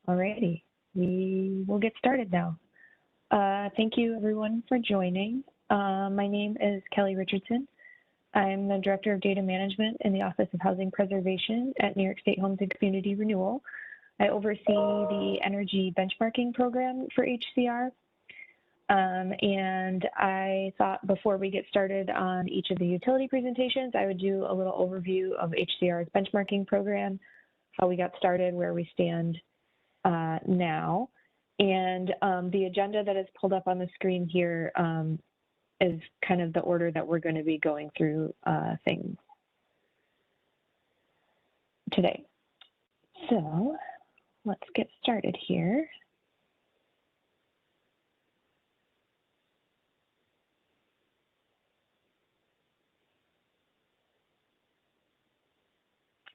Alrighty, we will get started now. Thank you everyone for joining. My name is Kelly Richardson. I'm the Director of Data Management in the Office of Housing Preservation at New York State Homes and Community Renewal. I oversee the energy benchmarking program for HCR. And I thought before we get started on each of the utility presentations, I would do a little overview of HCR's benchmarking program, how we got started, where we stand now. And the agenda that is pulled up on the screen here is kind of the order that we're going to be going through things today. So let's get started here.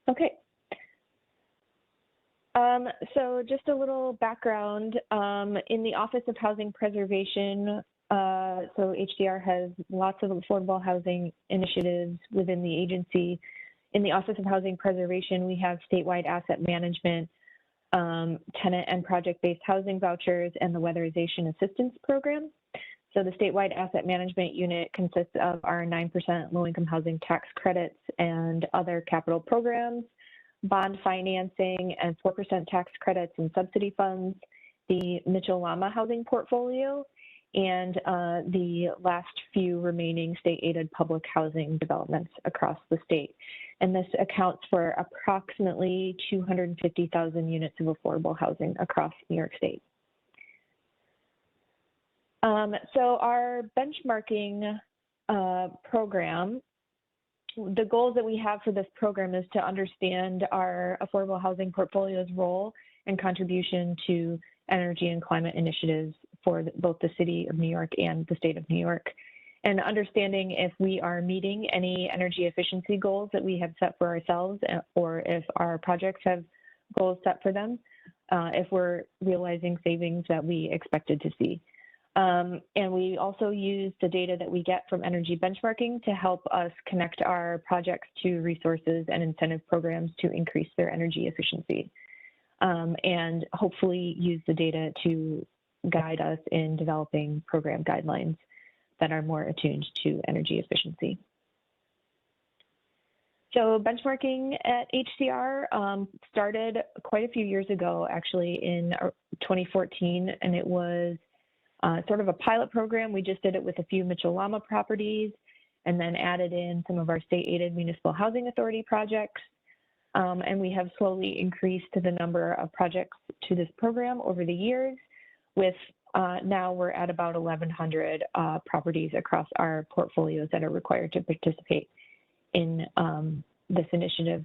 Okay. So just a little background, in the Office of Housing Preservation, so HCR has lots of affordable housing initiatives within the agency. In the Office of Housing Preservation, we have statewide asset management, tenant and project-based housing vouchers, and the weatherization assistance program. So the statewide asset management unit consists of our 9% low-income housing tax credits and other capital programs, bond financing, and 4% tax credits and subsidy funds, the Mitchell-Lama housing portfolio, and the last few remaining state-aided public housing developments across the state. And this accounts for approximately 250,000 units of affordable housing across New York State. So our benchmarking program, the goals that we have for this program is to understand our affordable housing portfolio's role and contribution to energy and climate initiatives for both the city of New York and the state of New York, and understanding if we are meeting any energy efficiency goals that we have set for ourselves, or if our projects have goals set for them, if we're realizing savings that we expected to see. And we also use the data that we get from energy benchmarking to help us connect our projects to resources and incentive programs to increase their energy efficiency, and hopefully use the data to guide us in developing program guidelines that are more attuned to energy efficiency. So benchmarking at HCR started quite a few years ago, actually in 2014, and it was sort of a pilot program. We just did it with a few Mitchell-Lama properties and then added in some of our state-aided municipal housing authority projects. And we have slowly increased the number of projects to this program over the years, with now we're at about 1,100 properties across our portfolios that are required to participate in this initiative.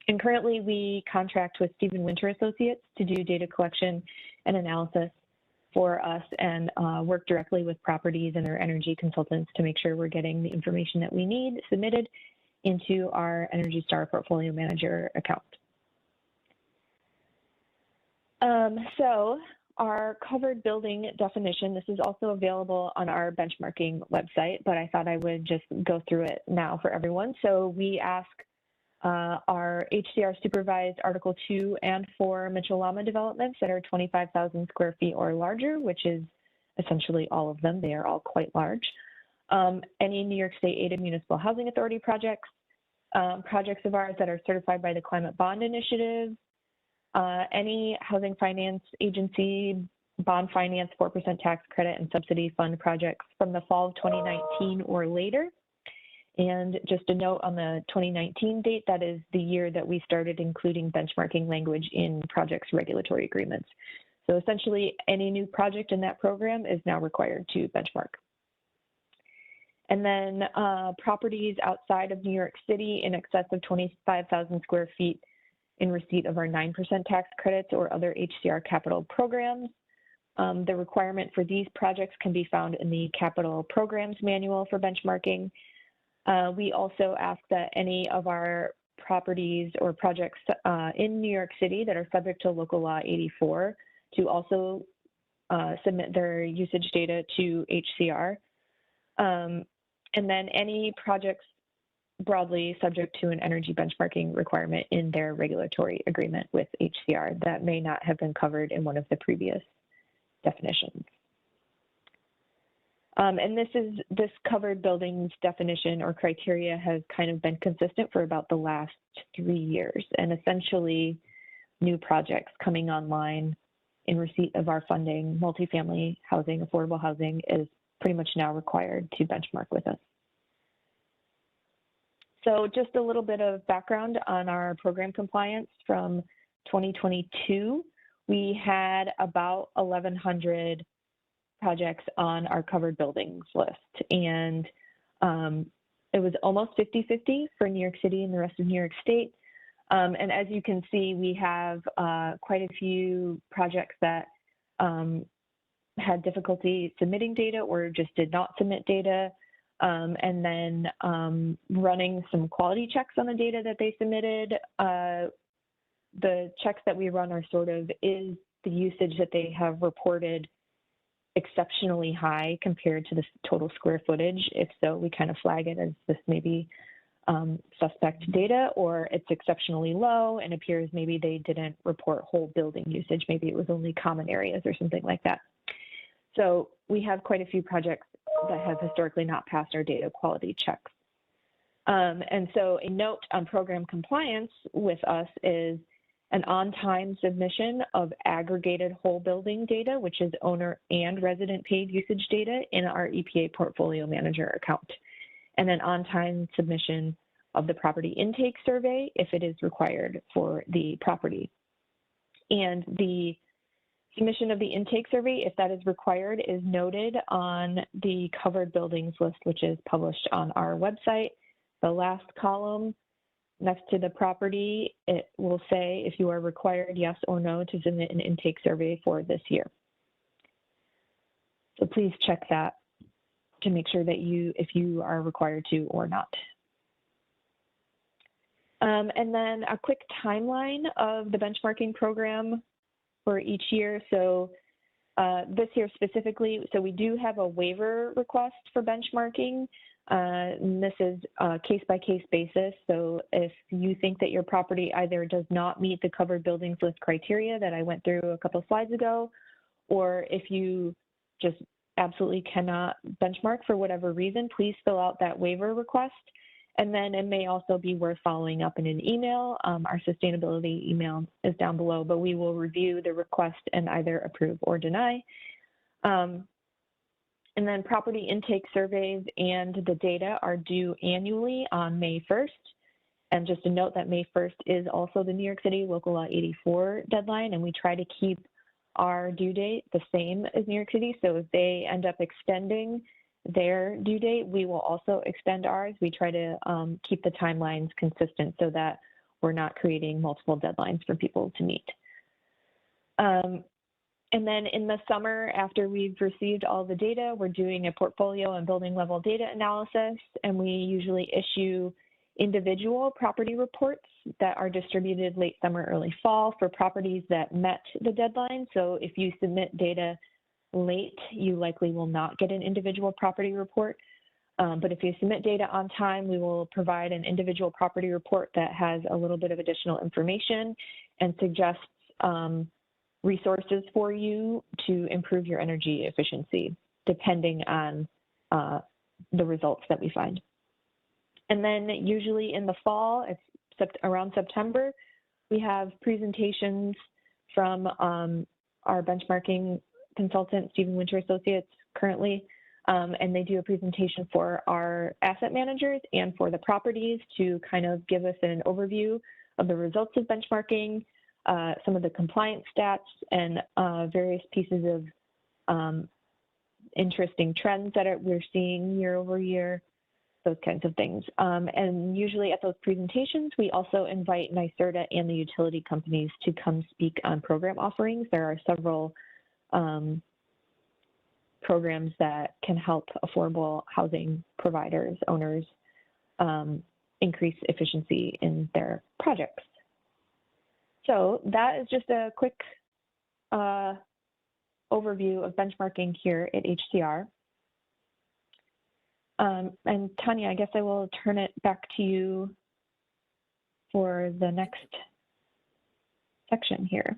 And currently we contract with Stephen Winter Associates to do data collection and analysis for us, and work directly with properties and their energy consultants to make sure we're getting the information that we need submitted into our Energy Star Portfolio Manager account. So our covered building definition, this is also available on our benchmarking website, but I thought I would just go through it now for everyone. So we ask our HCR supervised Article 2 and 4 Mitchell-Lama developments that are 25,000 square feet or larger, which is essentially all of them. They are all quite large. Any New York State aided municipal housing authority projects, projects of ours that are certified by the Climate Bond Initiative, any housing finance agency, bond finance, 4% tax credit and subsidy fund projects from the fall of 2019 or later. And just a note on the 2019 date, that is the year that we started including benchmarking language in projects regulatory agreements. So essentially any new project in that program is now required to benchmark. And then properties outside of New York City in excess of 25,000 square feet in receipt of our 9% tax credits or other HCR capital programs. The requirement for these projects can be found in the Capital Programs Manual for benchmarking. We also ask that any of our properties or projects in New York City that are subject to Local Law 84 to also submit their usage data to HCR. And then any projects broadly subject to an energy benchmarking requirement in their regulatory agreement with HCR that may not have been covered in one of the previous definitions. And this covered buildings definition or criteria has kind of been consistent for about the last 3 years. And essentially, new projects coming online in receipt of our funding, multifamily housing, affordable housing is pretty much now required to benchmark with us. So just a little bit of background on our program compliance from 2022. We had about 1,100 projects on our covered buildings list. And it was almost 50-50 for New York City and the rest of New York State. And as you can see, we have quite a few projects that had difficulty submitting data or just did not submit data. And then running some quality checks on the data that they submitted. The checks that we run are sort of, is the usage that they have reported exceptionally high compared to the total square footage? If so, we kind of flag it as this maybe suspect data, or it's exceptionally low and appears maybe they didn't report whole building usage. Maybe it was only common areas or something like that. So we have quite a few projects that have historically not passed our data quality checks. And so a note on program compliance with us is an on-time submission of aggregated whole building data, which is owner and resident paid usage data in our EPA portfolio manager account, and an on-time submission of the property intake survey if it is required for the property. And the submission of the intake survey, if that is required, is noted on the covered buildings list, which is published on our website. The last column next to the property, it will say if you are required, yes or no, to submit an intake survey for this year. So please check that to make sure that if you are required to or not. And then a quick timeline of the benchmarking program for each year. So this year specifically, so we do have a waiver request for benchmarking. And this is a case-by-case basis. So if you think that your property either does not meet the covered buildings list criteria that I went through a couple of slides ago, or if you just absolutely cannot benchmark for whatever reason, please fill out that waiver request. And then it may also be worth following up in an email. Our sustainability email is down below, but we will review the request and either approve or deny. And then property intake surveys and the data are due annually on May 1st. And just a note that May 1st is also the New York City Local Law 84 deadline, and we try to keep our due date the same as New York City. So if they end up extending their due date, we will also extend ours. We try to keep the timelines consistent so that we're not creating multiple deadlines for people to meet. And then in the summer, after we've received all the data, we're doing a portfolio and building level data analysis, and we usually issue individual property reports that are distributed late summer, early fall for properties that met the deadline. So if you submit data late, you likely will not get an individual property report. But if you submit data on time, we will provide an individual property report that has a little bit of additional information and suggests resources for you to improve your energy efficiency, depending on the results that we find. And then usually in the fall, it's around September, we have presentations from our benchmarking consultant, Stephen Winter Associates currently, and they do a presentation for our asset managers and for the properties to kind of give us an overview of the results of benchmarking, some of the compliance stats, and various pieces of interesting trends that we're seeing year over year, those kinds of things. And usually at those presentations, we also invite NYSEG and the utility companies to come speak on program offerings. There are several programs that can help affordable housing providers, owners, increase efficiency in their projects. So that is just a quick overview of benchmarking here at HCR. And Tanya, I guess I will turn it back to you for the next section here.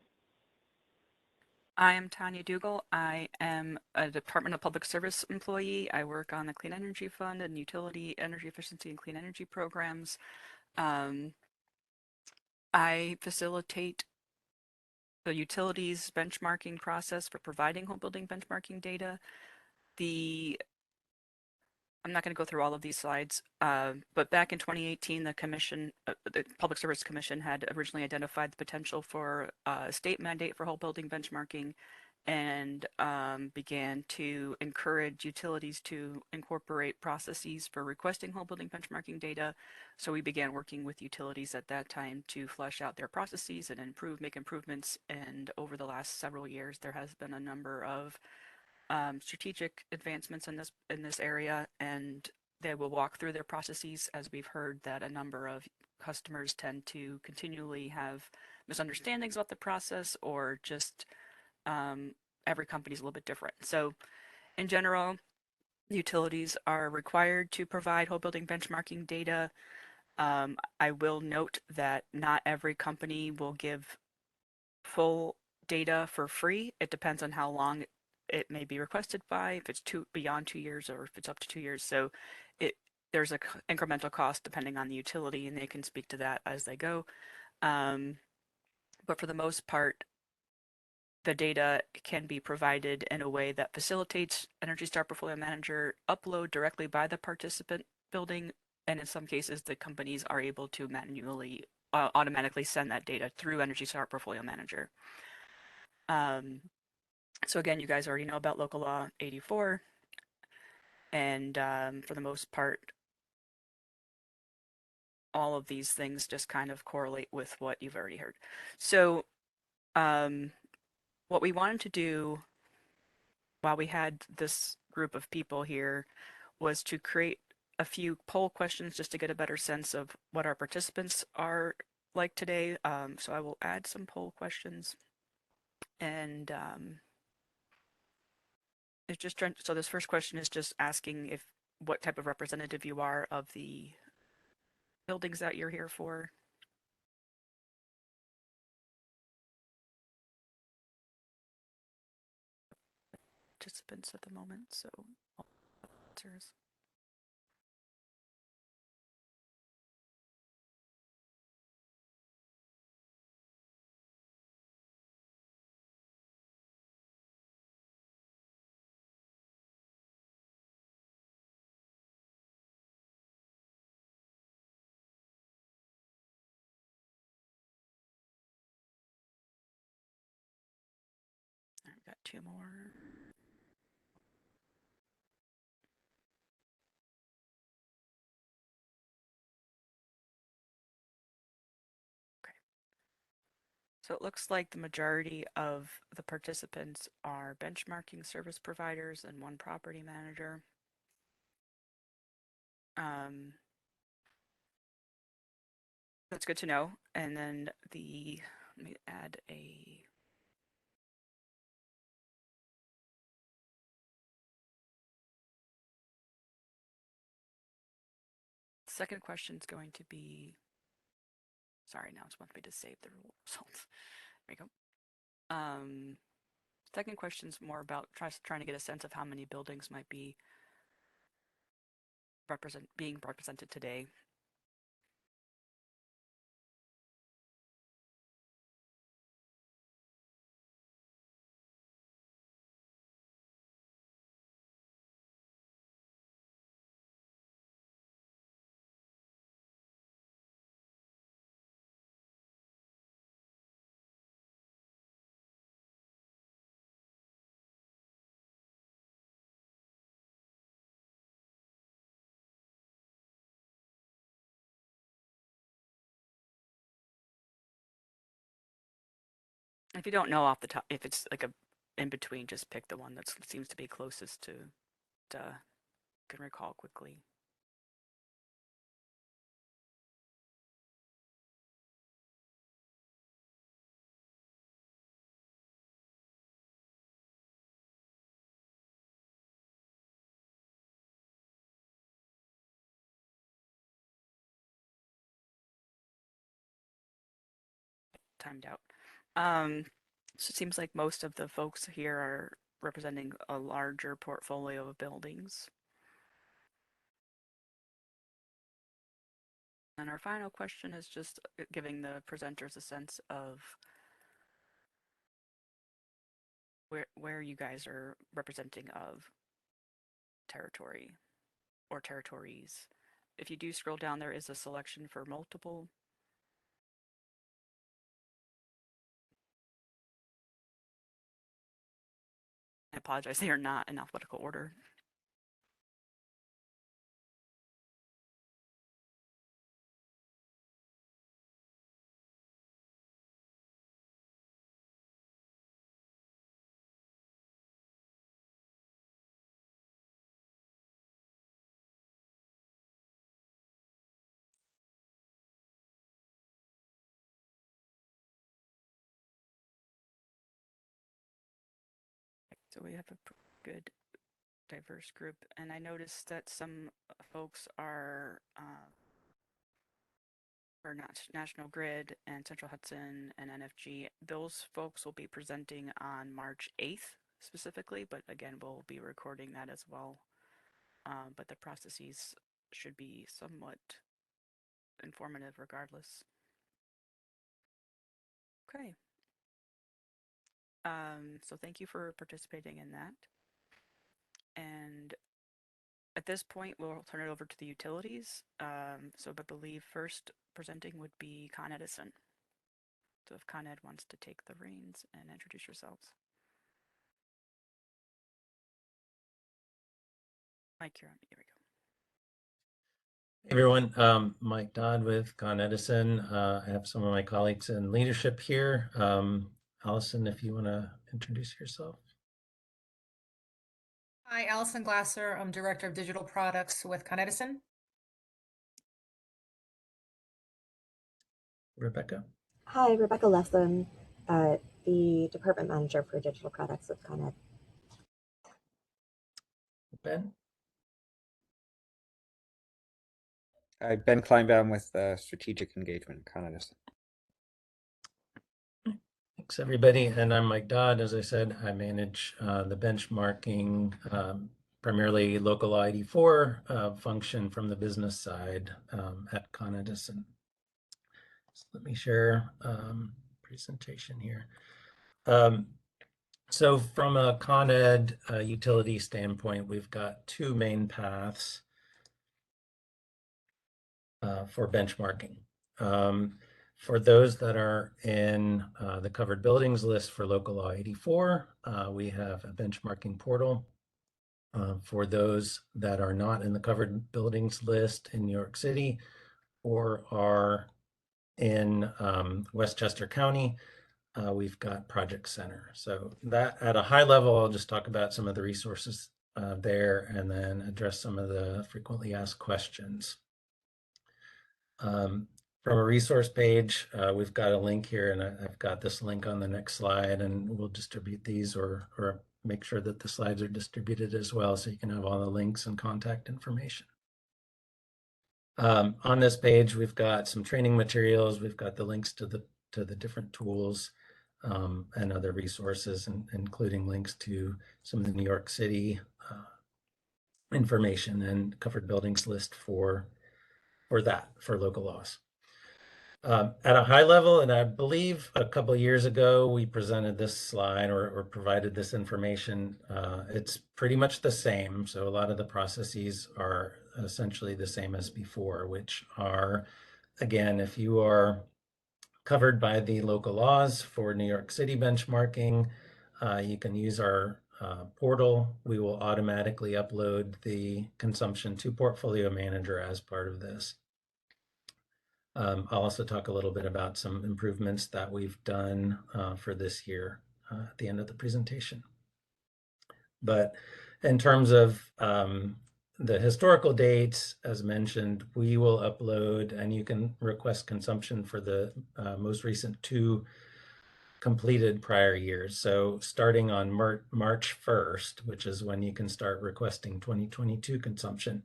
I am Tanya Dougal. I am a Department of Public Service employee. I work on the Clean Energy Fund and utility energy efficiency and clean energy programs. Um, I facilitate the utilities benchmarking process for providing home building benchmarking data. I'm not going to go through all of these slides, but back in 2018, the Public Service Commission had originally identified the potential for a state mandate for whole building benchmarking and began to encourage utilities to incorporate processes for requesting whole building benchmarking data. So we began working with utilities at that time to flesh out their processes and make improvements. And over the last several years, there has been a number of strategic advancements in this area, and they will walk through their processes, as we've heard that a number of customers tend to continually have misunderstandings about the process, or just every company is a little bit different. So in general, utilities are required to provide whole building benchmarking data. I will note that not every company will give full data for free. It depends on how long it may be requested by, if it's beyond 2 years or if it's up to 2 years. So it there's a incremental cost depending on the utility, and they can speak to that as they go. Um, but for the most part, the data can be provided in a way that facilitates Energy Star Portfolio Manager upload directly by the participant building, and in some cases, the companies are able to manually automatically send that data through Energy Star Portfolio Manager. Um, so again, you guys already know about Local Law 84, and for the most part, all of these things just kind of correlate with what you've already heard. So um, what we wanted to do while we had this group of people here was to create a few poll questions just to get a better sense of what our participants are like today. So I will add some poll questions, and it's just trying. So this first question is just asking if what type of representative you are of the buildings that you're here for. Participants at the moment, so answers. I've got two more. Okay. So it looks like the majority of the participants are benchmarking service providers and one property manager. Um, that's good to know. And then let me add a second question is going to be, sorry, now it's wanting me to save the results. There you go. Second question is more about trying to get a sense of how many buildings might be being represented today. If you don't know off the top, if it's like a in between, just pick the one that seems to be closest to can recall quickly. timed out. So it seems like most of the folks here are representing a larger portfolio of buildings. And our final question is just giving the presenters a sense of where you guys are representing of territory or territories. If you do scroll down, there is a selection for multiple. I apologize, they are not in alphabetical order. So we have a good diverse group, and I noticed that some folks are for National Grid and Central Hudson and NFG. Those folks will be presenting on March 8th specifically, but again, we'll be recording that as well. But the processes should be somewhat informative regardless. Okay. So thank you for participating in that. And at this point, we'll turn it over to the utilities. So I believe first presenting would be Con Edison. So if Con Ed wants to take the reins and introduce yourselves. Mike, you're on. Here we go. Hey everyone, Mike Dodd with Con Edison. I have some of my colleagues in leadership here. Allison, if you want to introduce yourself. Hi, Allison Glasser. I'm Director of Digital Products with Con Edison. Rebecca. Hi, Rebecca Lesson, the Department Manager for Digital Products with Con Ed. Ben. Hi, Ben Kleinbaum with Strategic Engagement, Con Edison. Thanks everybody, and I'm Mike Dodd. As I said, I manage the benchmarking, primarily local ID4 function from the business side at Con Edison. So let me share presentation here. So from a Con Ed utility standpoint, we've got two main paths for benchmarking. For those that are in the covered buildings list for local law 84, we have a benchmarking portal. For those that are not in the covered buildings list in New York City or are in Westchester County, we've got Project Center. So that at a high level, I'll just talk about some of the resources there and then address some of the frequently asked questions. From a resource page, we've got a link here, and I've got this link on the next slide, and we'll distribute these or make sure that the slides are distributed as well, so you can have all the links and contact information. On this page, we've got some training materials. We've got the links to the different tools and other resources, including links to some of the New York City information and covered buildings list for local laws. At a high level, and I believe a couple of years ago, we presented this slide or provided this information. It's pretty much the same. So a lot of the processes are essentially the same as before, which are, again, if you are covered by the local laws for New York City benchmarking, you can use our portal. We will automatically upload the consumption to Portfolio Manager as part of this. I'll also talk a little bit about some improvements that we've done for this year at the end of the presentation. But in terms of the historical dates, as mentioned, we will upload, and you can request consumption for the most recent two completed prior years. So starting on March 1st, which is when you can start requesting 2022 consumption.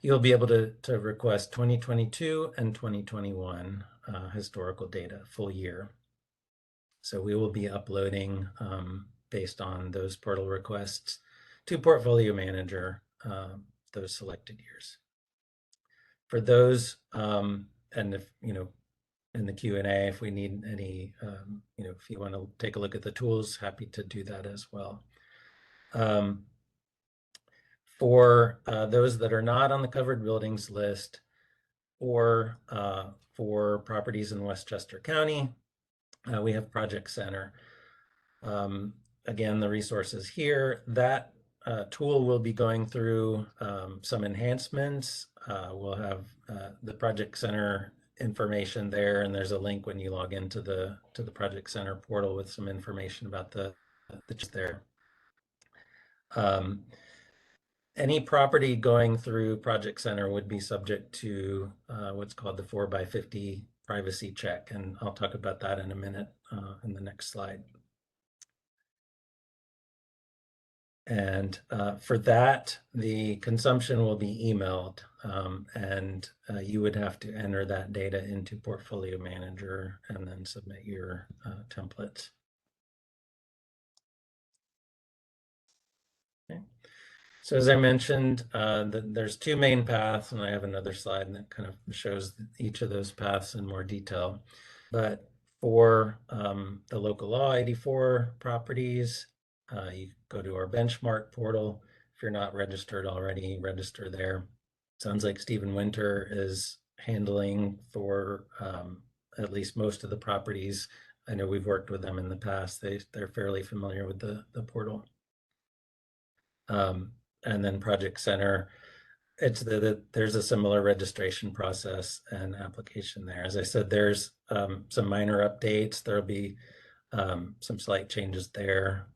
You'll be able to request 2022 and 2021 historical data, full year. So we will be uploading based on those portal requests to Portfolio Manager those selected years. For those, and if, in the Q&A, if we need any, if you want to take a look at the tools, happy to do that as well. For those that are not on the covered buildings list, or for properties in Westchester County, we have Project Center. Again, the resources here, that tool will be going through some enhancements. We'll have the Project Center information there, and there's a link when you log into the Project Center portal with some information about the there. Any property going through Project Center would be subject to what's called the 4x50 privacy check, and I'll talk about that in a minute in the next slide. And for that, the consumption will be emailed, and you would have to enter that data into Portfolio Manager and then submit your templates. Okay. So as I mentioned, there's two main paths, and I have another slide that kind of shows each of those paths in more detail. But for the local law 84 properties, you go to our benchmark portal. If you're not registered already, register there. Sounds like Stephen Winter is handling for at least most of the properties. I know we've worked with them in the past. They're fairly familiar with the portal. And then Project Center, there's a similar registration process and application there. As I said, there's some minor updates. There'll be some slight changes there,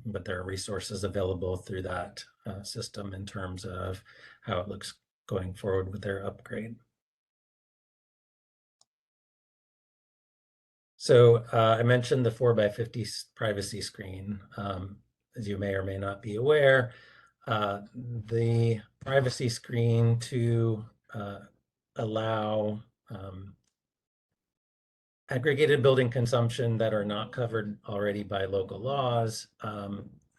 but there are resources available through that system in terms of how it looks going forward with their upgrade. So I mentioned the 4x50 privacy screen. As you may or may not be aware, the privacy screen to allow aggregated building consumption that are not covered already by local laws,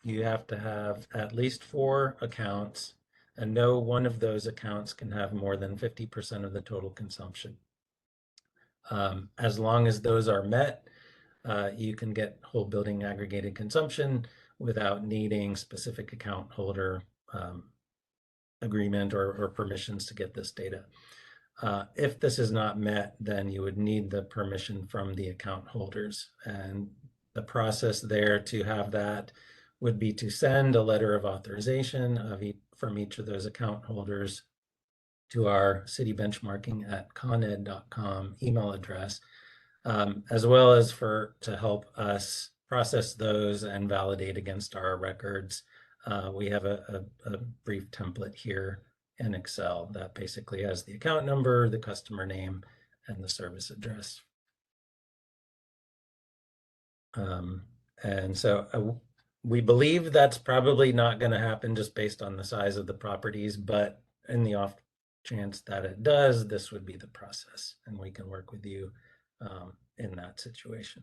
you have to have at least 4 accounts, and no one of those accounts can have more than 50% of the total consumption. As long as those are met, you can get whole building aggregated consumption without needing specific account holder agreement or permissions to get this data. If this is not met, then you would need the permission from the account holders. And the process there to have that would be to send a letter of authorization from each of those account holders to our citybenchmarking@coned.com email address, as well as to help us process those and validate against our records. We have a brief template here in Excel that basically has the account number, the customer name, and the service address. And so we believe that's probably not going to happen just based on the size of the properties, but in the off chance that it does, this would be the process, and we can work with you in that situation.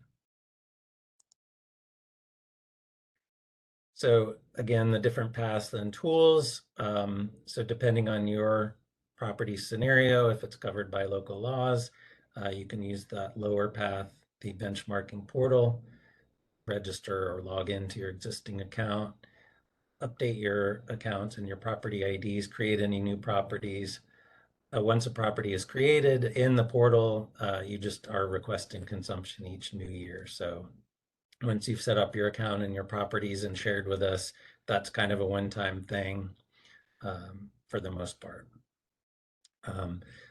So again, the different paths and tools. So depending on your property scenario, if it's covered by local laws, you can use that lower path, the benchmarking portal, register or log into your existing account, update your accounts and your property IDs, create any new properties. Once a property is created in the portal, you just are requesting consumption each new year. So once you've set up your account and your properties and shared with us, that's kind of a one-time thing for the most part.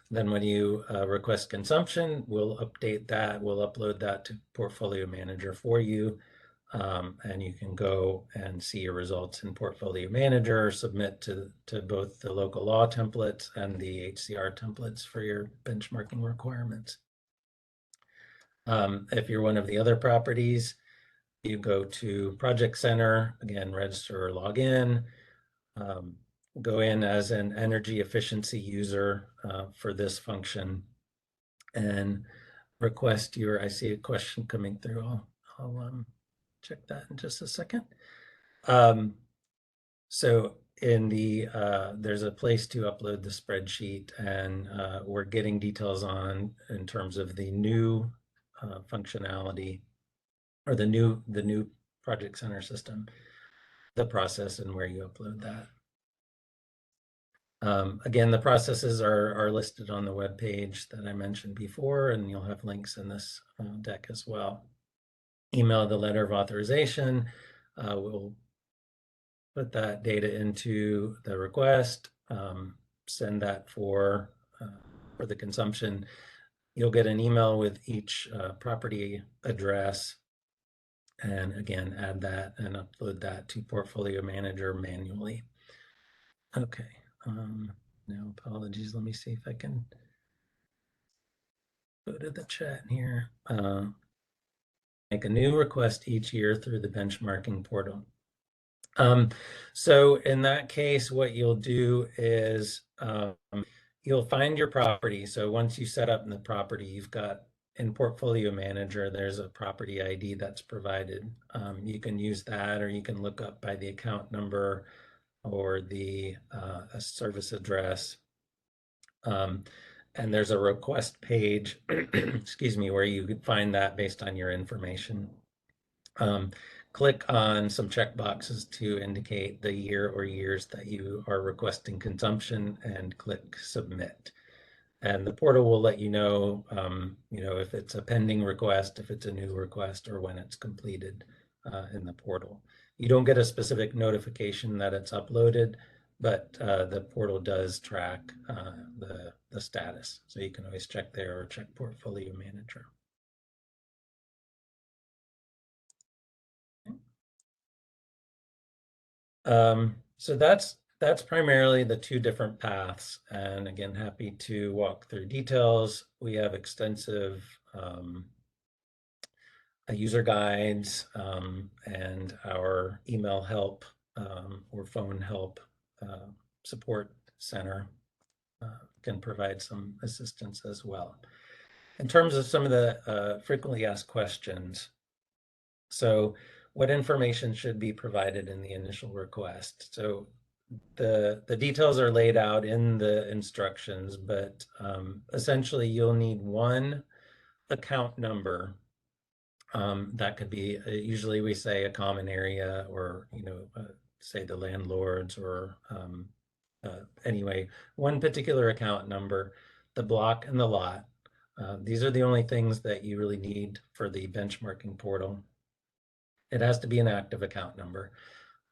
Then when you request consumption, we'll update that. We'll upload that to Portfolio Manager for you. And you can go and see your results in Portfolio Manager, submit to both the local law templates and the HCR templates for your benchmarking requirements. If you're one of the other properties, you go to Project Center, again, register or log in, go in as an energy efficiency user for this function. And request your, I see a question coming through. I'll check that in just a second. So in the, there's a place to upload the spreadsheet, and we're getting details on in terms of the new functionality, or the new project center system, the process and where you upload that. Again, the processes are listed on the web page that I mentioned before, and you'll have links in this deck as well. Email the letter of authorization. We'll put that data into the request, send that for the consumption. You'll get an email with each property address, and again, add that and upload that to Portfolio Manager manually. Okay, now apologies, let me see if I can go to the chat here. Make a new request each year through the benchmarking portal. So in that case, what you'll do is you'll find your property. So once you set up in the property, you've got in Portfolio Manager, there's a property ID that's provided. You can use that, or you can look up by the account number or the service address. And there's a request page, excuse me, where you could find that based on your information. Click on some check boxes to indicate the year or years that you are requesting consumption, and click submit. And the portal will let you know, if it's a pending request, if it's a new request, or when it's completed in the portal. You don't get a specific notification that it's uploaded, but the portal does track the status. So you can always check there or check Portfolio Manager. So that's primarily the two different paths. And again, happy to walk through details. We have extensive user guides and our email help or phone help support center can provide some assistance as well. In terms of some of the frequently asked questions, so what information should be provided in the initial request? So the details are laid out in the instructions, but essentially you'll need one account number. That could be, usually we say a common area, or, say the landlords, or anyway, one particular account number, the block and the lot. These are the only things that you really need for the benchmarking portal. It has to be an active account number.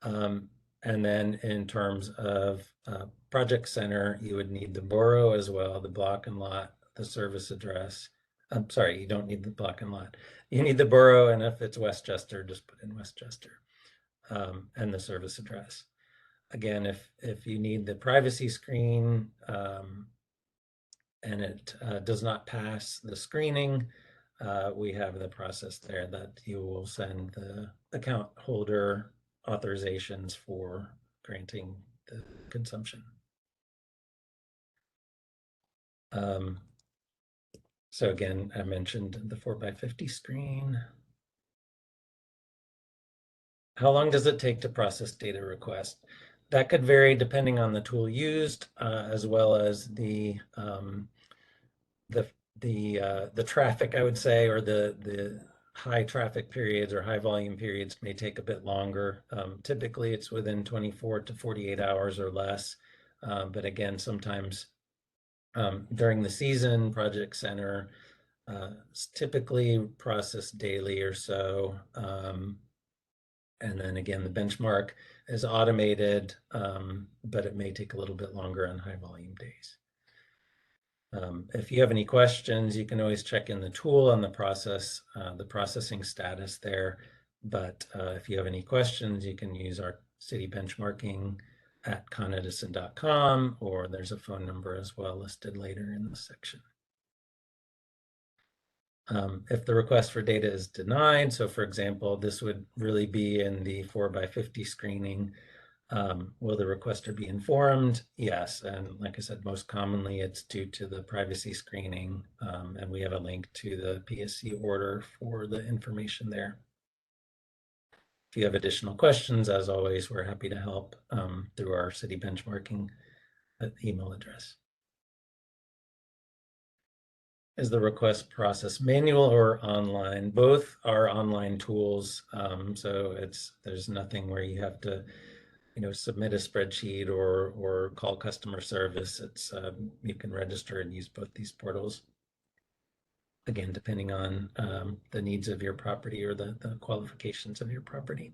And then in terms of project center, you would need the borough as well, the block and lot, the service address. I'm sorry, you don't need the block and lot. You need the borough, and if it's Westchester, just put in Westchester, and the service address. Again, if you need the privacy screen and it does not pass the screening, we have the process there that you will send the account holder authorizations for granting the consumption. So again, I mentioned the 4x50 screen. How long does it take to process data request? That could vary depending on the tool used, as well as the traffic, I would say, or the high traffic periods or high volume periods may take a bit longer. Typically, it's within 24 to 48 hours or less. But again, sometimes during the season, Project Center typically process daily or so. And then again, the benchmark is automated, but it may take a little bit longer on high volume days. If you have any questions, you can always check in the tool on the processing status there. But if you have any questions, you can use our city benchmarking at conedison.com, or there's a phone number as well listed later in the section. If the request for data is denied, so for example, this would really be in the 4x50 screening. Will the requester be informed? Yes, and like I said, most commonly it's due to the privacy screening, and we have a link to the PSC order for the information there. If you have additional questions, as always, we're happy to help through our city benchmarking email address. Is the request process manual or online? Both are online tools, so there's nothing where you have to submit a spreadsheet or call customer service. It's you can register and use both these portals. Again, depending on the needs of your property or the qualifications of your property.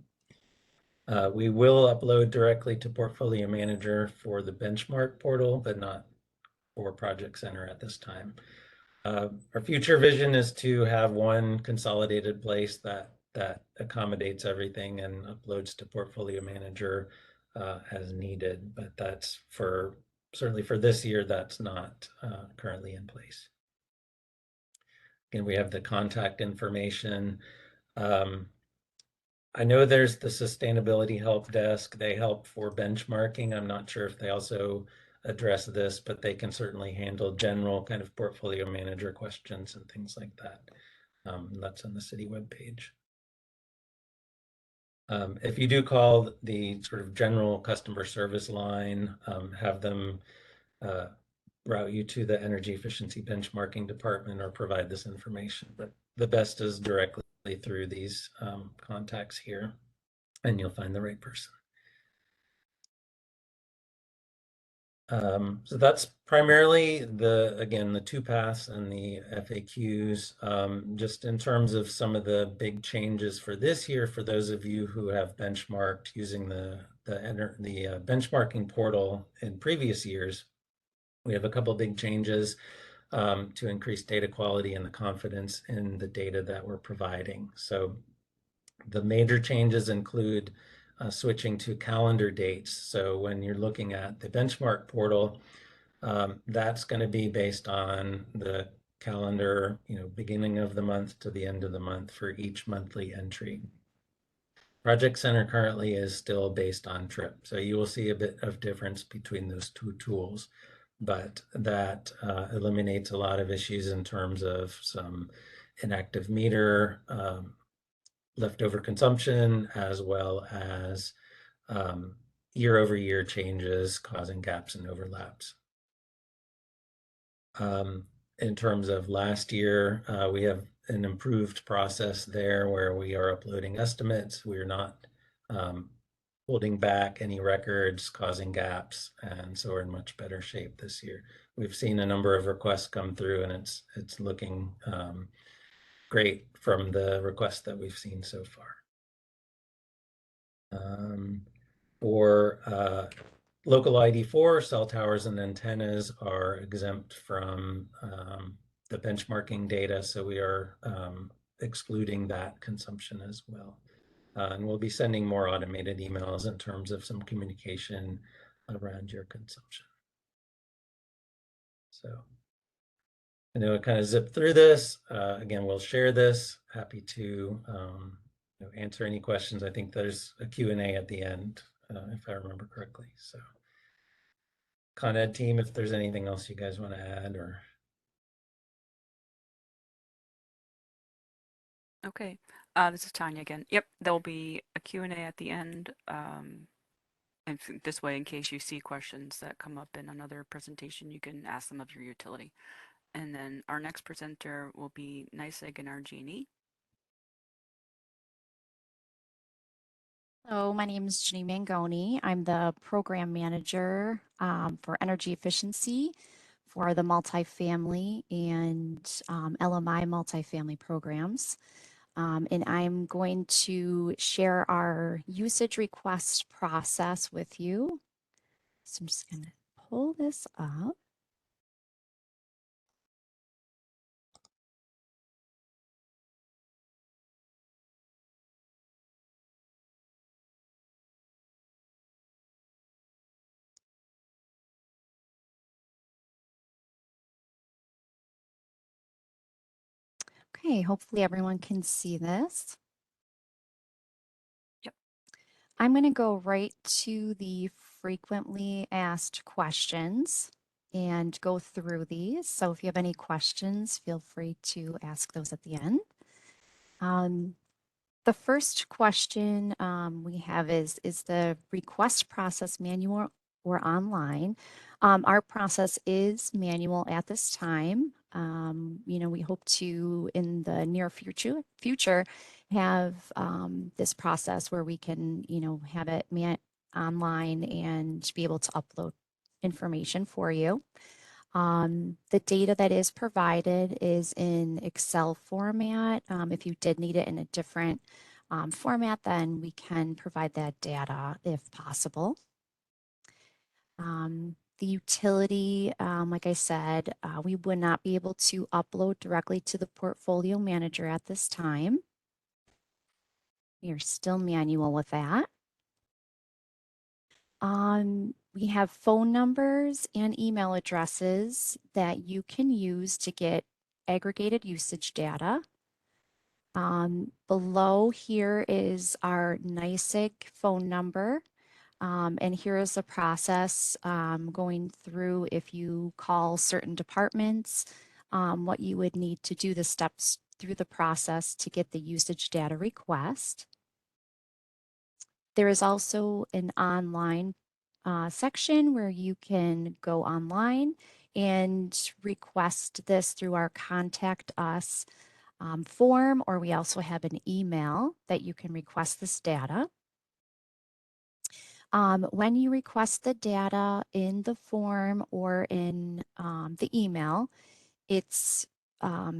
We will upload directly to Portfolio Manager for the benchmark portal, but not for Project Center at this time. Our future vision is to have one consolidated place that accommodates everything and uploads to Portfolio Manager as needed, but that's certainly for this year, that's not currently in place. Again, we have the contact information. I know there's the Sustainability Help Desk. They help for benchmarking. I'm not sure if they also address this, but they can certainly handle general kind of portfolio manager questions and things like that. That's on the city webpage. If you do call the sort of general customer service line, have them route you to the energy efficiency benchmarking department or provide this information. But the best is directly through these contacts here, and you'll find the right person. So that's primarily the two paths and the FAQs. Just in terms of some of the big changes for this year, for those of you who have benchmarked using the benchmarking portal in previous years, we have a couple of big changes to increase data quality and the confidence in the data that we're providing. So the major changes include switching to calendar dates. So when you're looking at the benchmark portal, that's going to be based on the calendar, beginning of the month to the end of the month for each monthly entry. Project Center currently is still based on trip. So you will see a bit of difference between those two tools, but that eliminates a lot of issues in terms of some inactive meter, leftover consumption, as well as year-over-year changes causing gaps and overlaps. In terms of last year, we have an improved process there where we are uploading estimates. We're not holding back any records, causing gaps, and so we're in much better shape this year. We've seen a number of requests come through, and it's looking great from the requests that we've seen so far. For local ID4, cell towers and antennas are exempt from the benchmarking data, so we are excluding that consumption as well. And we'll be sending more automated emails in terms of some communication around your consumption. So I know I kind of zipped through this. Again, we'll share this. Happy to answer any questions. I think there's a Q&A at the end, if I remember correctly. So Con Ed team, if there's anything else you guys want to add or. Okay, this is Tanya again. Yep, there'll be a Q&A at the end. And this way, in case you see questions that come up in another presentation, you can ask them of your utility. And then our next presenter will be NYSEG and RG&E. Hello, my name is Jenny Mangoni. I'm the program manager for energy efficiency for the multifamily and LMI multifamily programs. And I'm going to share our usage request process with you. So I'm just going to pull this up. Okay, hopefully everyone can see this. Yep. I'm going to go right to the frequently asked questions and go through these. So if you have any questions, feel free to ask those at the end. The first question we have is the request process manual or online? Our process is manual at this time. We hope to, in the near future have this process where we can, have it online and be able to upload information for you. The data that is provided is in Excel format. If you did need it in a different format, then we can provide that data if possible. The utility, like I said, we would not be able to upload directly to the portfolio manager at this time. We are still manual with that. We have phone numbers and email addresses that you can use to get aggregated usage data. Below here is our NYSEG phone number. And here is the process going through if you call certain departments, what you would need to do, the steps through the process to get the usage data request. There is also an online section where you can go online and request this through our Contact Us form, or we also have an email that you can request this data. When you request the data in the form or in the email, it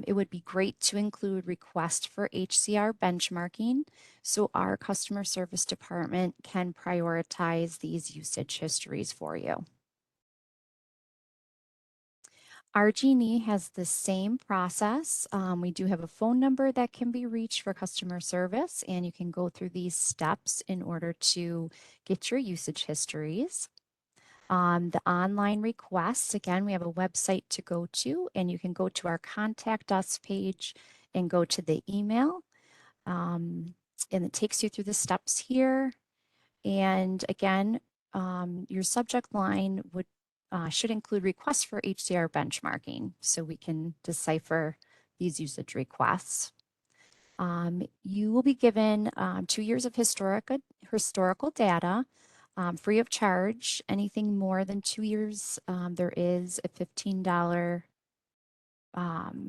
would be great to include request for HCR benchmarking so our customer service department can prioritize these usage histories for you. RG&E has the same process. We do have a phone number that can be reached for customer service, and you can go through these steps in order to get your usage histories. The online requests, again, we have a website to go to, and you can go to our Contact Us page and go to the email. And it takes you through the steps here. And again, your subject line should include requests for HCR benchmarking, so we can decipher these usage requests. You will be given 2 years of historical data free of charge. Anything more than 2 years, there is a $15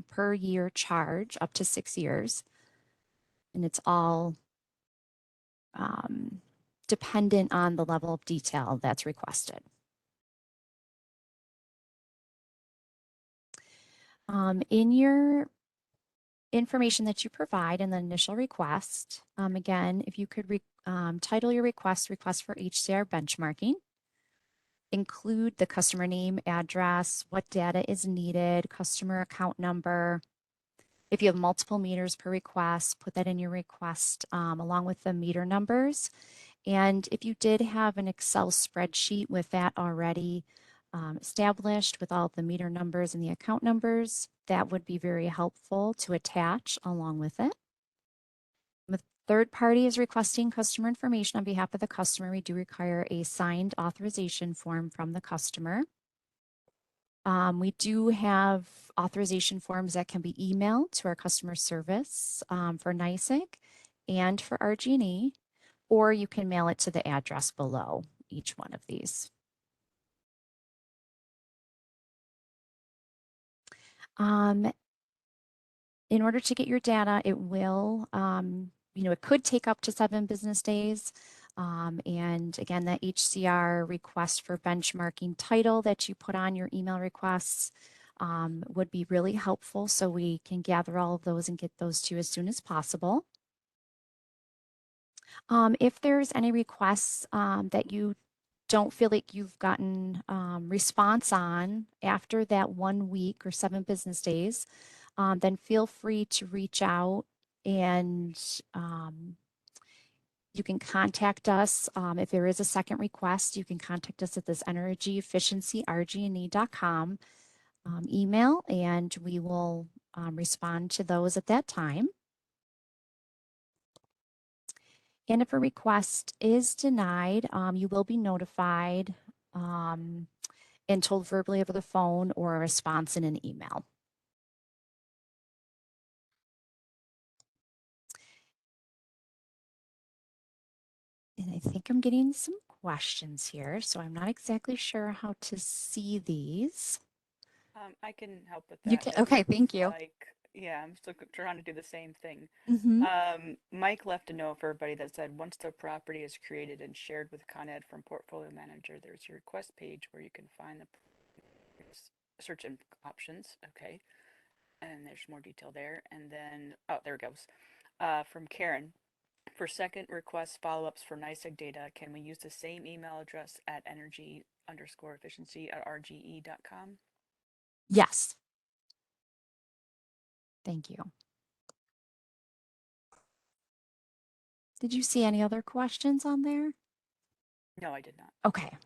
per year charge up to 6 years. And it's all dependent on the level of detail that's requested. In your information that you provide in the initial request, again, if you could title your request for HCR benchmarking, include the customer name, address, what data is needed, customer account number. If you have multiple meters per request, put that in your request along with the meter numbers. And if you did have an Excel spreadsheet with that already established with all the meter numbers and the account numbers, that would be very helpful to attach along with it. If a third party is requesting customer information on behalf of the customer, we do require a signed authorization form from the customer. We do have authorization forms that can be emailed to our customer service for NYSEG and for RG&E, or you can mail it to the address below each one of these. In order to get your data, it will, it could take up to 7 business days. And again, the HCR request for benchmarking title that you put on your email requests would be really helpful, so we can gather all of those and get those to you as soon as possible. If there's any requests that you don't feel like you've gotten response on after that 1 week or 7 business days, then feel free to reach out and you can contact us. If there is a second request, you can contact us at this energyefficiency.rgne.com email, and we will respond to those at that time. And if a request is denied, you will be notified and told verbally over the phone or a response in an email. And I think I'm getting some questions here, so I'm not exactly sure how to see these. I can help with You that. can, It okay, looks thank you. like, yeah, I'm still trying to do the same thing. Mm-hmm. Mike left a note for everybody that said, once the property is created and shared with Con Ed from Portfolio Manager, there's your request page where you can find the search options. Okay. And there's more detail there. And then, oh, there it goes. From Karen. For second request follow-ups for NYSEG data, can we use the same email address at energy_efficiency@rge.com? Yes. Thank you. Did you see any other questions on there? No, I did not. Okay.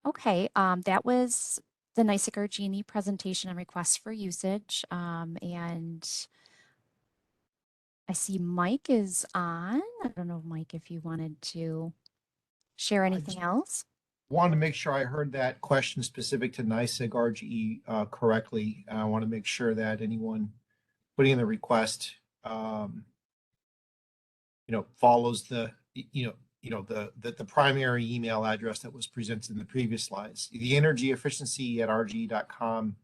Okay, that was the NYSEG RG&E presentation and requests for usage. And I see Mike is on. I don't know, Mike, if you wanted to share anything else. Wanted to make sure I heard that question specific to NYSEG RGE correctly. I want to make sure that anyone putting in the request, follows the primary email address that was presented in the previous slides. The energy efficiency at rge.com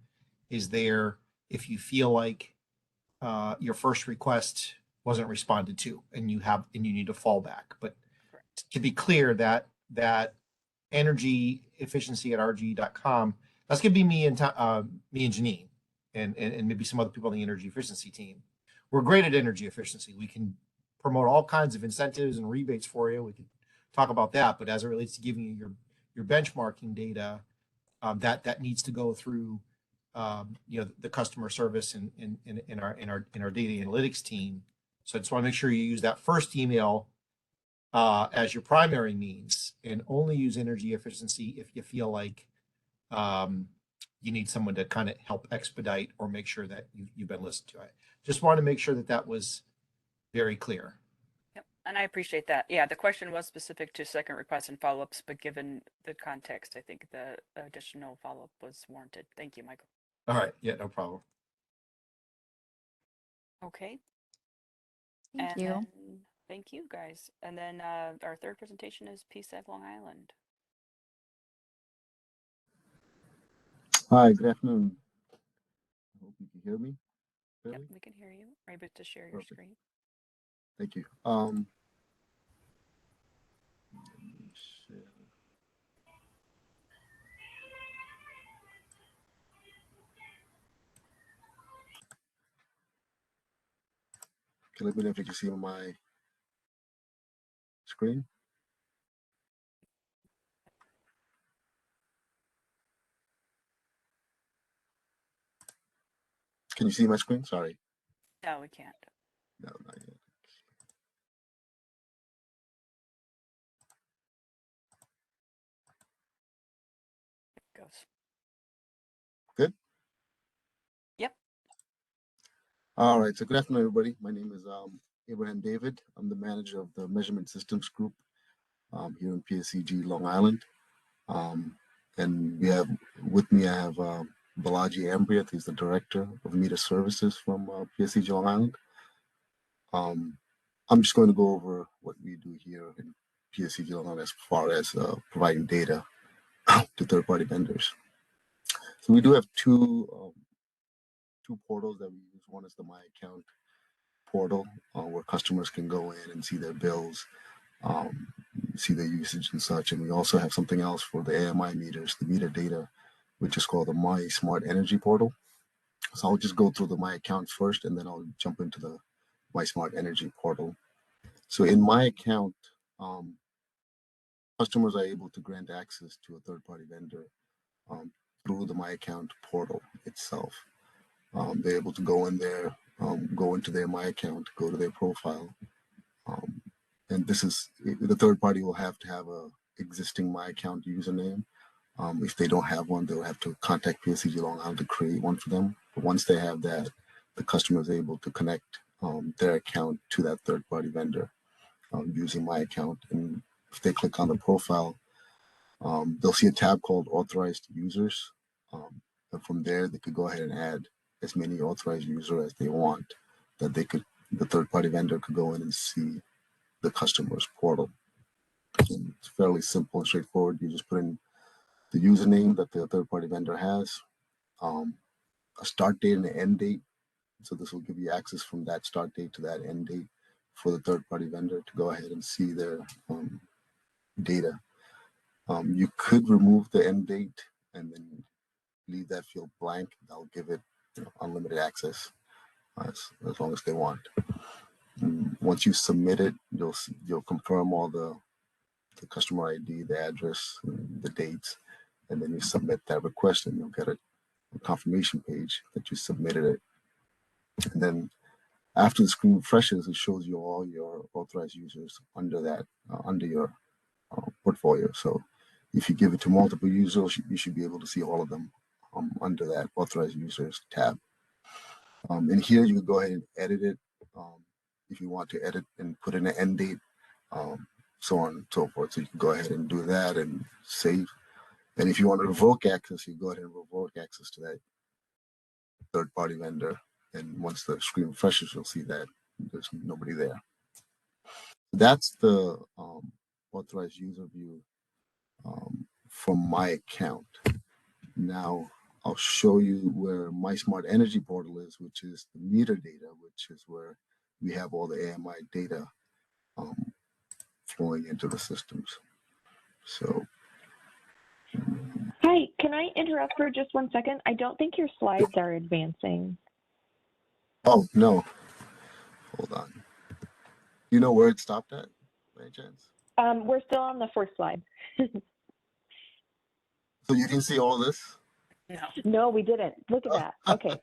is there if you feel like your first request wasn't responded to and you need to fall back. But to be clear, that energy efficiency at rge.com, that's going to be me and Janine and maybe some other people on the energy efficiency team. We're great at energy efficiency. We can promote all kinds of incentives and rebates for you. We can talk about that, but as it relates to giving you your benchmarking data, that needs to go through the customer service and in our data analytics team. So I just want to make sure you use that first email as your primary means, and only use energy efficiency if you feel like you need someone to kind of help expedite or make sure that you've been listened to. I just want to make sure that was very clear. Yep, and I appreciate that. Yeah, the question was specific to second requests and follow-ups, but given the context, I think the additional follow-up was warranted. Thank you, Michael. All right. Yeah, no problem. Okay. Thank you. Thank you, guys. And then our third presentation is PSEG Long Island. Hi, good afternoon. I hope you can hear me. Yep, we can hear you. Are you able to share your screen? Thank you. Okay, let me know if you can see my screen. Can you see my screen? Sorry. No, we can't. No, not yet. It goes. Good? Yep. All right. So good afternoon, everybody. My name is Abraham David. I'm the manager of the Measurement Systems Group here in PSEG Long Island. And with me, I have Balaji Ambriath. He's the director of meter services from PSEG Long Island. I'm just going to go over what we do here in PSEG Long Island as far as providing data to third-party vendors. So we do have two portals that we use. One is the My Account portal, where customers can go in and see their bills, see their usage and such. And we also have something else for the AMI meters, the meter data, which is called the My Smart Energy portal. So I'll just go through the My Account first, and then I'll jump into the My Smart Energy portal. So in My Account, customers are able to grant access to a third-party vendor through the My Account portal itself. They're able to go in there, go into their My Account, go to their profile. And this is, the third party will have to have a existing My Account username. If they don't have one, they'll have to contact PSEG Long Island to create one for them. But once they have that, the customer is able to connect their account to that third party vendor. using my account. And if they click on the profile, they'll see a tab called Authorized Users. And from there, they could go ahead and add as many authorized users as they want, that the third-party vendor could go in and see the customer's portal. And it's fairly simple and straightforward. You just put in the username that the third-party vendor has, a start date and an end date. So this will give you access from that start date to that end date for the third-party vendor to go ahead and see their data. You could remove the end date and then leave that field blank. That'll give it unlimited access as long as they want. And once you submit it, you'll confirm all the customer ID, the address, the dates, and then you submit that request and you'll get a confirmation page that you submitted it. And then after the screen refreshes, it shows you all your authorized users under that, under your portfolio. So if you give it to multiple users, you should be able to see all of them under that authorized users tab. And here you can go ahead and edit it if you want to edit and put in an end date, so on and so forth. So you can go ahead and do that and save. And if you want to revoke access, you go ahead and revoke access to that third-party vendor. And once the screen refreshes, you'll see that there's nobody there. That's the authorized user view from my account. Now I'll show you where my Smart Energy portal is, which is the meter data, which is where we have all the AMI data flowing into the systems. So. Hi, can I interrupt for just 1 second? I don't think your slides are advancing. Oh, no. Hold on. You know where it stopped at, by any chance? We're still on the 4th slide. So you can see all this? No. No, we didn't. Look at that. Okay.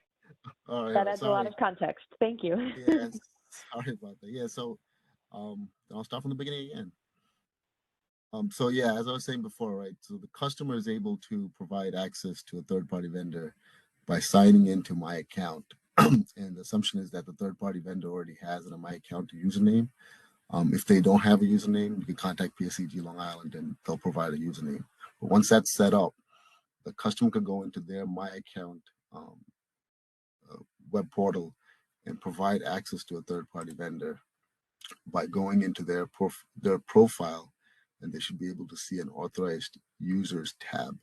All right, That adds a lot of context. Thank you. Yes, sorry about that. Yeah, so I'll start from the beginning again. So yeah, as I was saying before, right? So the customer is able to provide access to a third-party vendor by signing into my account. And the assumption is that the third-party vendor already has an my account username. If they don't have a username, you can contact PSEG Long Island and they'll provide a username. But once that's set up, the customer could go into their my account web portal and provide access to a third-party vendor by going into their profile, and they should be able to see an authorized users tab.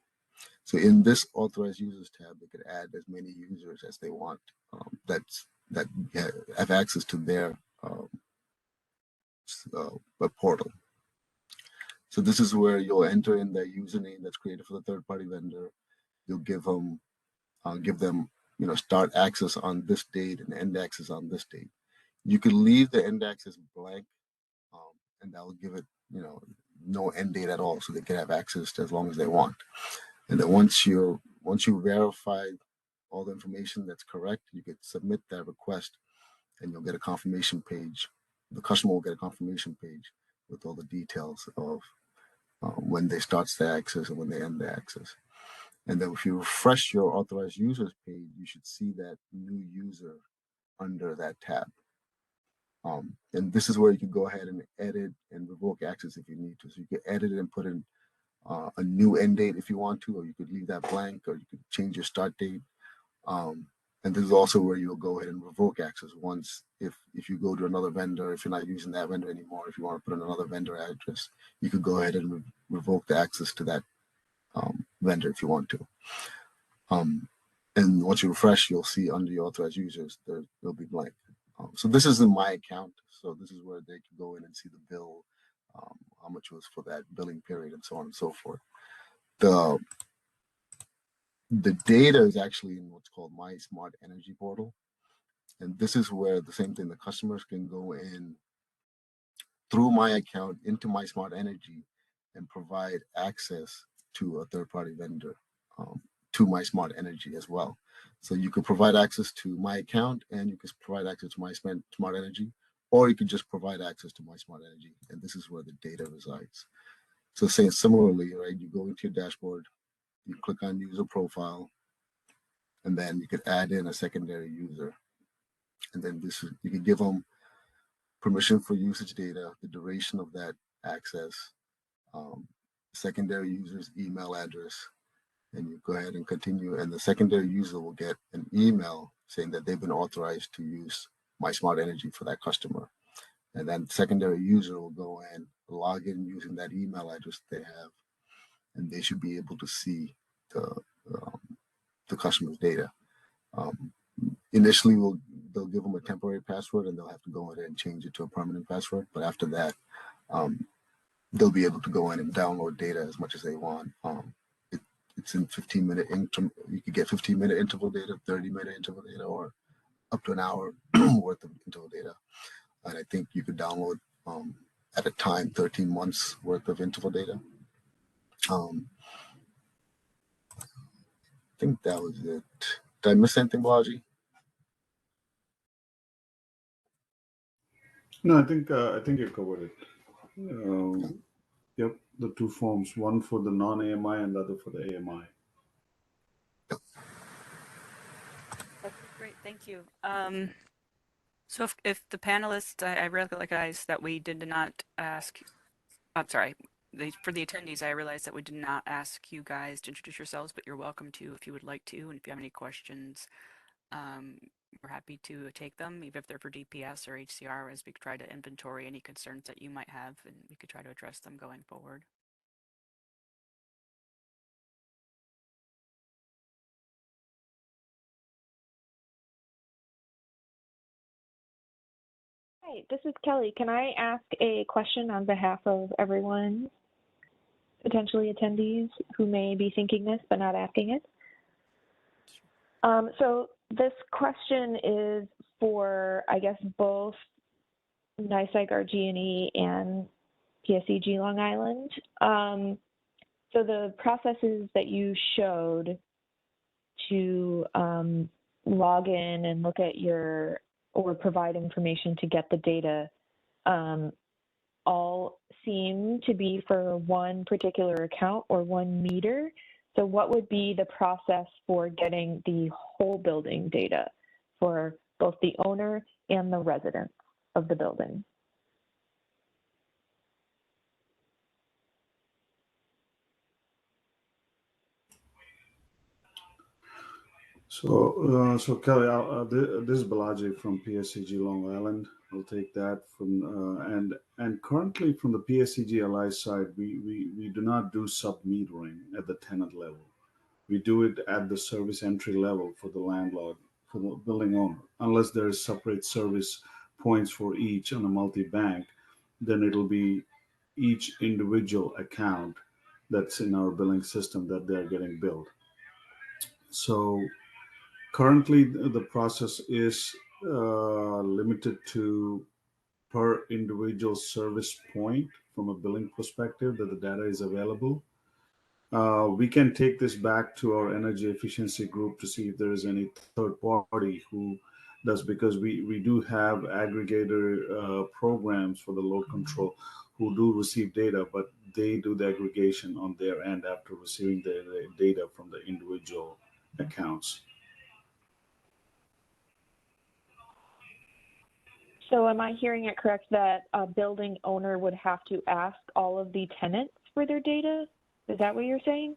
So in this authorized users tab, they could add as many users as they want that have access to their web portal. So this is where you'll enter in the username that's created for the third-party vendor. You'll give them, start access on this date and end access on this date. You could leave the end access blank, and that will give it, no end date at all, so they can have access to as long as they want. And then once you verify all the information that's correct, you could submit that request, and you'll get a confirmation page. The customer will get a confirmation page with all the details of when they start the access and when they end the access. And then if you refresh your authorized users page, you should see that new user under that tab. And this is where you can go ahead and edit and revoke access if you need to. So you can edit it and put in a new end date if you want to, or you could leave that blank, or you could change your start date. And this is also where you'll go ahead and revoke access once, if you go to another vendor, if you're not using that vendor anymore, if you want to put in another vendor address, you could go ahead and revoke the access to that vendor if you want to. And once you refresh, you'll see under your authorized users, they'll be blank. So this is in my account. So this is where they can go in and see the bill, how much was for that billing period, and so on and so forth. The data is actually in what's called my Smart Energy portal. And this is where the same thing, the customers can go in through my account into my Smart Energy and provide access to a third-party vendor to my Smart Energy as well. So you could provide access to my account, and you could provide access to my Smart Energy, or you could just provide access to my Smart Energy. And this is where the data resides. So saying similarly, right, you go into your dashboard, you click on user profile, and then you could add in a secondary user. And then you could give them permission for usage data, the duration of that access, secondary user's email address, and you go ahead and continue. And the secondary user will get an email saying that they've been authorized to use My Smart Energy for that customer. And then secondary user will go in, log in using that email address they have, and they should be able to see the customer's data. Initially, they'll give them a temporary password, and they'll have to go in and change it to a permanent password. But after that, they'll be able to go in and download data as much as they want. It's in 15-minute increment. You could get 15-minute interval data, 30-minute interval data, or up to an hour worth of interval data. And I think you could download at a time 13 months worth of interval data. I think that was it. Did I miss anything, Balaji? No, I think you covered it. Yep, the two forms, one for the non-AMI and the other for the AMI. Okay, great, thank you. So if the panelists, I recognize that we did not ask, I'm sorry, for the attendees, I realized that we did not ask you guys to introduce yourselves, but you're welcome to if you would like to. And if you have any questions, we're happy to take them, even if they're for DPS or HCR, as we try to inventory any concerns that you might have, and we could try to address them going forward. Hi, this is Kelly. Can I ask a question on behalf of everyone, potentially attendees who may be thinking this but not asking it? So this question is for, I guess, both NYSEG RG&E and PSEG Long Island. So the processes that you showed to log in and look at your, or provide information to get the data, all seem to be for one particular account or one meter. So what would be the process for getting the whole building data for both the owner and the residents of the building? So Kelly, this is Balaji from PSEG Long Island. I'll take that from and currently from the PSEG-LI side, we do not do sub-metering at the tenant level. We do it at the service entry level for the landlord, for the building owner. Unless there is separate service points for each on a multi-bank, then it'll be each individual account that's in our billing system that they're getting billed. So currently, the process is limited to per individual service point from a billing perspective that the data is available. We can take this back to our energy efficiency group to see if there is any third party who does, because we do have aggregator programs for the load control who do receive data, but they do the aggregation on their end after receiving the data from the individual accounts. So am I hearing it correct that a building owner would have to ask all of the tenants for their data? Is that what you're saying?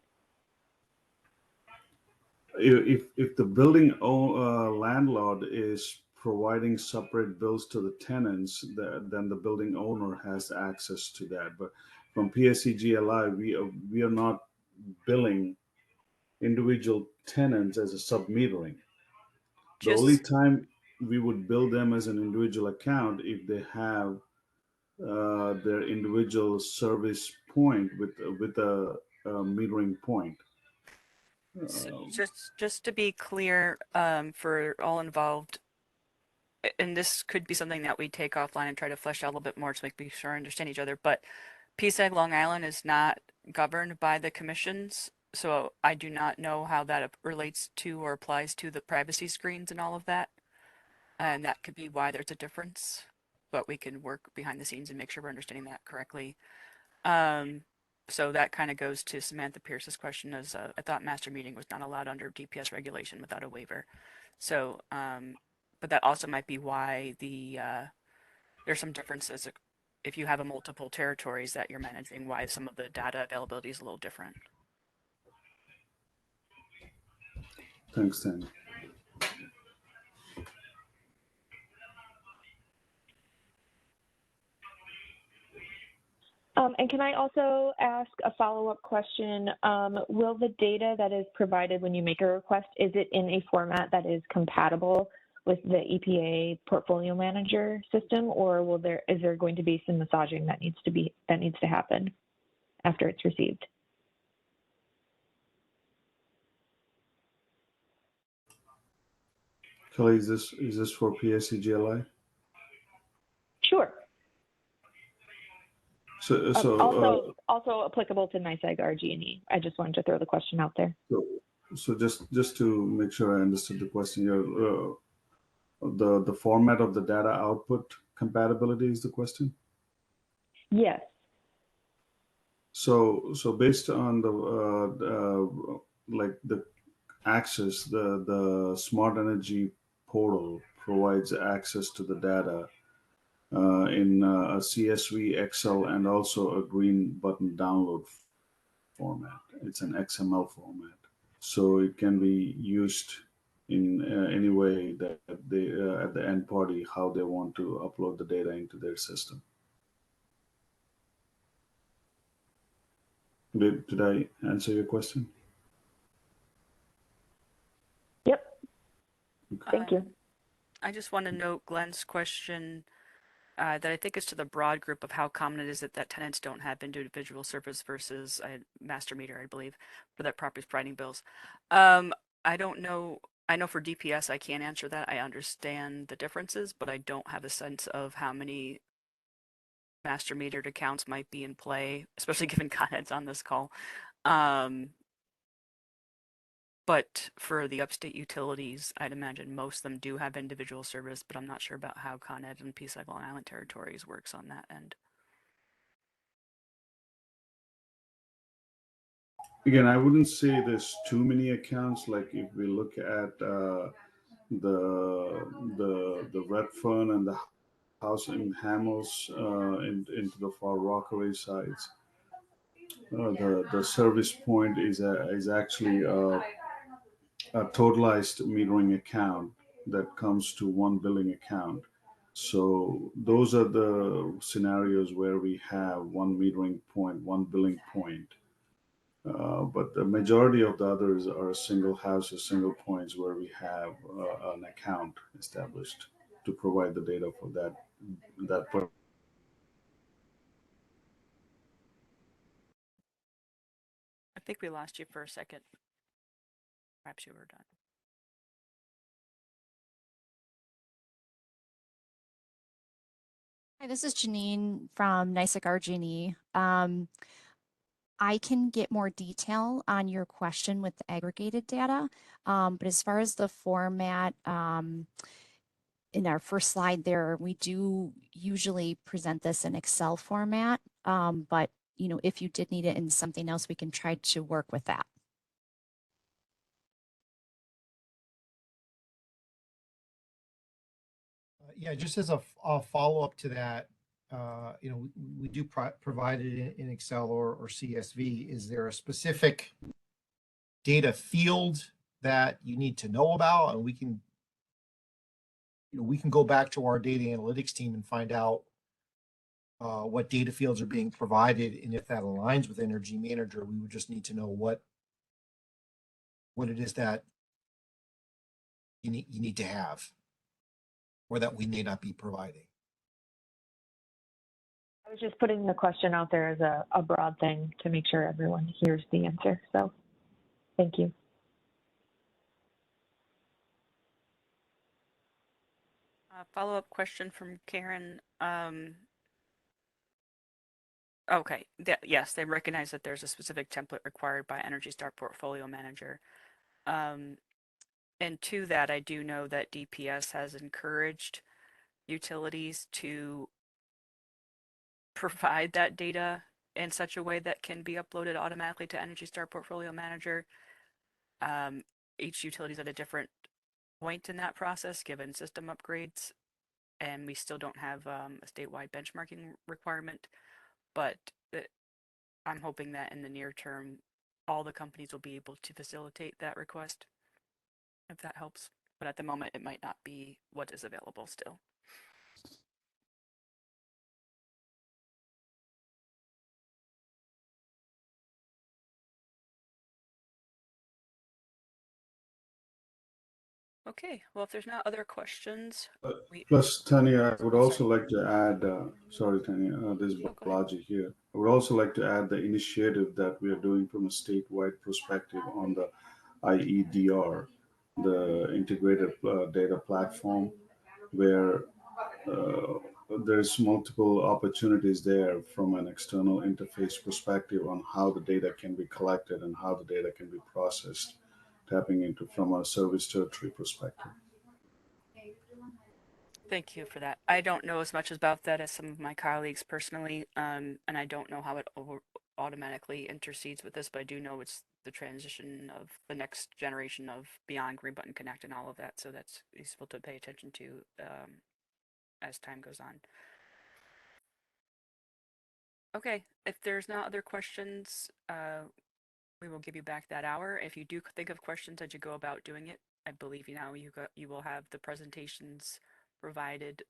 If the building landlord is providing separate bills to the tenants, then the building owner has access to that. But from PSEG-LI, we are not billing individual tenants as a sub-metering. The only time we would bill them as an individual account if they have their individual service point with a metering point. So just to be clear, for all involved, and this could be something that we take offline and try to flesh out a little bit more to make sure I understand each other, but PSEG Long Island is not governed by the commissions, so I do not know how that relates to or applies to the privacy screens and all of that. And that could be why there's a difference, but we can work behind the scenes and make sure we're understanding that correctly. So that kind of goes to Samantha Pierce's question, as I thought master meeting was not allowed under DPS regulation without a waiver. So, but that also might be why the there's some differences if you have a multiple territories that you're managing, why some of the data availability is a little different. Thanks, Danny. And can I also ask a follow-up question? Will the data that is provided when you make a request, is it in a format that is compatible with the EPA portfolio manager system, or is there going to be some massaging that needs to happen after it's received? Kelly, is this for PSEG-LI? Sure. So also applicable to NYSEG, RG&E. I just wanted to throw the question out there. So just to make sure I understood the question, the format of the data output compatibility is the question? Yes. So based on the access, the smart energy portal provides access to the data in a CSV, Excel, and also a green button download format. It's an XML format, so it can be used in any way that they at the end party how they want to upload the data into their system. Did I answer your question? Yep. Thank you. I just want to note Glenn's question that I think is to the broad group of how common it is that tenants don't have individual service versus a master meter, I believe, for that property's providing bills. I don't know. I know for DPS, I can't answer that. I understand the differences, but I don't have a sense of how many master metered accounts might be in play, especially given Con Ed's on this call. But for the upstate utilities, I'd imagine most of them do have individual service, but I'm not sure about how Con Ed and PSEG Long Island territories works on that end. Again, I wouldn't say there's too many accounts. Like if we look at the Redfern and the house in Hamels into the Far Rockaway sides, the service point is actually a totalized metering account that comes to one billing account. So those are the scenarios where we have one metering point, one billing point. But the majority of the others are single houses, single points where we have an account established to provide the data for that. I think we lost you for a second. Perhaps you were done. Hi, this is Janine from NYSEG RG&E. I can get more detail on your question with the aggregated data, but as far as the format, in our first slide there, we do usually present this in Excel format, but if you did need it in something else, we can try to work with that. Yeah, just as a follow-up to that, we do provide it in Excel or CSV. Is there a specific data field that you need to know about? And we can go back to our data analytics team and find out what data fields are being provided. And if that aligns with Energy Manager, we would just need to know what it is that you need to have, or that we may not be providing. I was just putting the question out there as a broad thing to make sure everyone hears the answer. So thank you. Follow-up question from Karen. Okay, yes, they recognize that there's a specific template required by Energy Star Portfolio Manager. And to that, I do know that DPS has encouraged utilities to provide that data in such a way that can be uploaded automatically to Energy Star Portfolio Manager. Each utility is at a different point in that process, given system upgrades and we still don't have a statewide benchmarking requirement, but I'm hoping that in the near term, all the companies will be able to facilitate that request, if that helps. But at the moment, it might not be what is available still. Okay, well, if there's not other questions, Plus, Tanya, I would Oh, also like to add, sorry, Tanya, this is go ahead. Balaji here. I would also like to add the initiative that we are doing from a statewide perspective on the IEDR, the integrated data platform, where there's multiple opportunities there from an external interface perspective on how the data can be collected and how the data can be processed, tapping into from a service territory perspective. Thank you for that. I don't know as much about that as some of my colleagues personally, and I don't know how it automatically intercedes with this, but I do know it's the transition of the next generation of beyond Green Button Connect and all of that, so that's useful to pay attention to as time goes on. Okay, if there's not other questions, we will give you back that hour. If you do think of questions as you go about doing it, I believe you will have the presentations provided,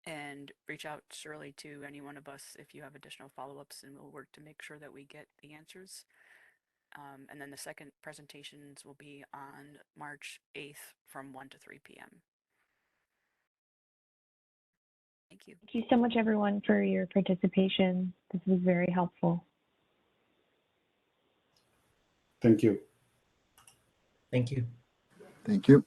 and reach out surely to any one of us if you have additional follow-ups, and we'll work to make sure that we get the answers. And then the second presentations will be on March 8th from 1 to 3 p.m. Thank you. Thank you so much, everyone, for your participation. This was very helpful. Thank you. Thank you. Thank you.